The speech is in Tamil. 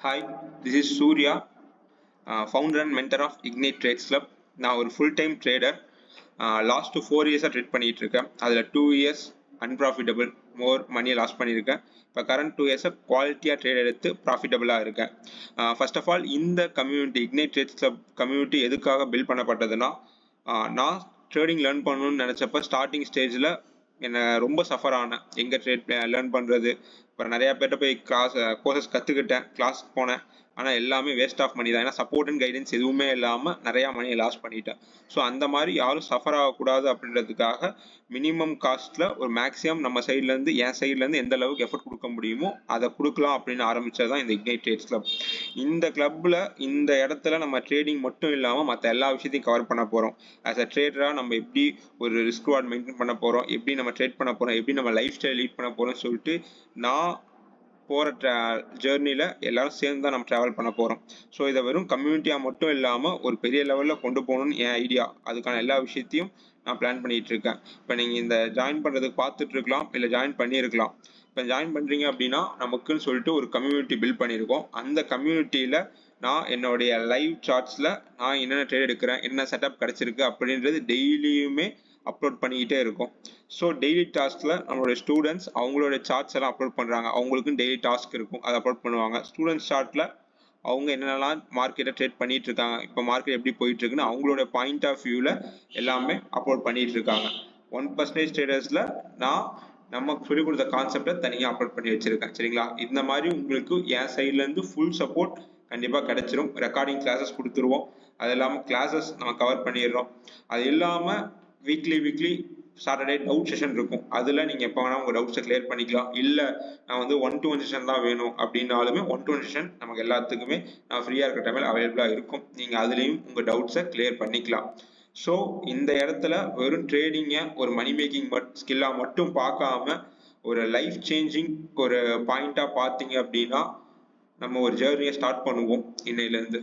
Hi, this is Surya, founder and mentor of Ignite Trades Club. நான் ஒரு ஃபுல் டைம் ட்ரேடர். லாஸ்ட் 4 இயர்ஸாக ட்ரேட் பண்ணிட்டு இருக்கேன். அதில் 2 இயர்ஸ் அன்ப்ராஃபிட்டபிள் மணியை லாஸ் பண்ணியிருக்கேன். இப்போ கரண்ட் 2 இயர்ஸை குவாலிட்டியாக ட்ரேட் எடுத்து ப்ராஃபிட்டபிளாக இருக்கேன். ஃபர்ஸ்ட் ஆஃப் ஆல் இந்த community ignite trades club community எதுக்காக பில்ட் பண்ணப்பட்டதுன்னா, நான் ட்ரேடிங் லேர்ன் பண்ணணும்னு நினச்சப்ப ஸ்டார்டிங் ஸ்டேஜில் என்னை ரொம்ப சஃபர் ஆனேன். எங்கே ட்ரேட் லேர்ன் பண்ணுறது, அப்புறம் நிறையா பேர்கிட்ட போய் கோர்சஸ் கற்றுக்கிட்டேன், கிளாஸ்க்கு போனேன். ஆனால் எல்லாமே வேஸ்ட் ஆஃப் மணி தான். ஏன்னா சப்போர்ட் அண்ட் கைடன்ஸ் எதுவுமே இல்லாமல் நிறையா மணியை லாஸ் பண்ணிட்டேன். ஸோ அந்த மாதிரி யாரும் சஃபர் ஆகக்கூடாது அப்படின்றதுக்காக மினிமம் காஸ்ட்டில் ஒரு மேக்ஸிமம் நம்ம சைட்லேருந்து என் சைட்லேருந்து எந்த அளவுக்கு எஃபர்ட் கொடுக்க முடியுமோ அதை கொடுக்கலாம் அப்படின்னு ஆரம்பித்தது தான் இந்த இக்னைட் ட்ரேட்ஸ் கிளப். இந்த கிளப்பில் இந்த இடத்துல நம்ம ட்ரேடிங் மட்டும் இல்லாமல் மற்ற எல்லா விஷயத்தையும் கவர் பண்ண போகிறோம். ஆஸ் அ ட்ரேடராக நம்ம எப்படி ஒரு ரிஸ்க் வார்ட் மெயின்டைன் பண்ண போகிறோம், எப்படி நம்ம ட்ரேட் பண்ண போகிறோம், எப்படி நம்ம லைஃப் ஸ்டைல் லீட் பண்ண போகிறோம்னு சொல்லிட்டு நான் போகிற ஜேர்னியில் எல்லாரும் சேர்ந்து தான் நம்ம ட்ராவல் பண்ண போகிறோம். ஸோ இதை வெறும் கம்யூனிட்டியாக மட்டும் இல்லாமல் ஒரு பெரிய லெவலில் கொண்டு போகணும்னு என் ஐடியா. அதுக்கான எல்லா விஷயத்தையும் நான் பிளான் பண்ணிகிட்டு இருக்கேன். இப்போ நீங்கள் இந்த ஜாயின் பண்ணுறதுக்கு பார்த்துட்டு இருக்கலாம், இல்லை ஜாயின் பண்ணியிருக்கலாம். இப்போ ஜாயின் பண்ணுறீங்க அப்படின்னா நமக்குன்னு சொல்லிட்டு ஒரு கம்யூனிட்டி பில்ட் பண்ணியிருக்கோம். அந்த கம்யூனிட்டியில் நான் என்னுடைய லைவ் சார்ட்ஸில் நான் என்னென்ன ட்ரேட் எடுக்கிறேன், என்ன செட்டப் கிடச்சிருக்கு அப்படின்றது டெய்லியுமே அப்லோட் பண்ணிக்கிட்டே இருக்கும். ஸோ டெய்லி டாஸ்கில் நம்மளுடைய ஸ்டூடெண்ட்ஸ் அவங்களோட சார்ட்ஸ் எல்லாம் அப்லோட் பண்ணுறாங்க. அவங்களுக்கும் டெய்லி டாஸ்க் இருக்கும், அதை அப்லோட் பண்ணுவாங்க. ஸ்டூடெண்ட்ஸ் சார்ட்டில் அவங்க என்னென்னலாம் மார்க்கெட்டை ட்ரேட் பண்ணிட்டு இருக்காங்க, இப்போ மார்க்கெட் எப்படி போயிட்டு இருக்குன்னு அவங்களோட பாயிண்ட் ஆஃப் வியூவில் எல்லாமே அப்லோட் பண்ணிட்டு இருக்காங்க. 1% ட்ரேடர்ஸில் நான் நமக்கு சொல்லிக் கொடுத்த கான்செப்டை தனியாக அப்லோட் பண்ணி வச்சிருக்கேன். சரிங்களா? இந்த மாதிரி உங்களுக்கு என் சைட்லேருந்து ஃபுல் சப்போர்ட் கண்டிப்பாக கிடைச்சிரும். ரெக்கார்டிங் கிளாஸஸ் கொடுத்துருவோம். அது இல்லாமல் கிளாஸஸ் நம்ம கவர் பண்ணிடுறோம். அது இல்லாமல் வீக்லி சாட்டர்டே டவுட் செஷன் இருக்கும். அதில் நீங்கள் எப்போ வேணால் உங்கள் டவுட்ஸை கிளியர் பண்ணிக்கலாம். இல்லை நான் வந்து 1-to-1 செஷன் தான் வேணும் அப்படின்னாலுமே 1-to-1 செஷன் நமக்கு எல்லாத்துக்குமே நான் ஃப்ரீயாக இருக்கிற டைமில் அவைலபிளாக இருக்கும். நீங்கள் அதுலேயும் உங்கள் டவுட்ஸை கிளியர் பண்ணிக்கலாம். ஸோ இந்த இடத்துல வெறும் ட்ரேடிங்கை ஒரு மணி மேக்கிங் ஸ்கில்லாக மட்டும் பார்க்காம ஒரு லைஃப் சேஞ்சிங் ஒரு பாயிண்டாக பார்த்தீங்க அப்படின்னா நம்ம ஒரு ஜேர்னியை ஸ்டார்ட் பண்ணுவோம் இன்னையிலேருந்து.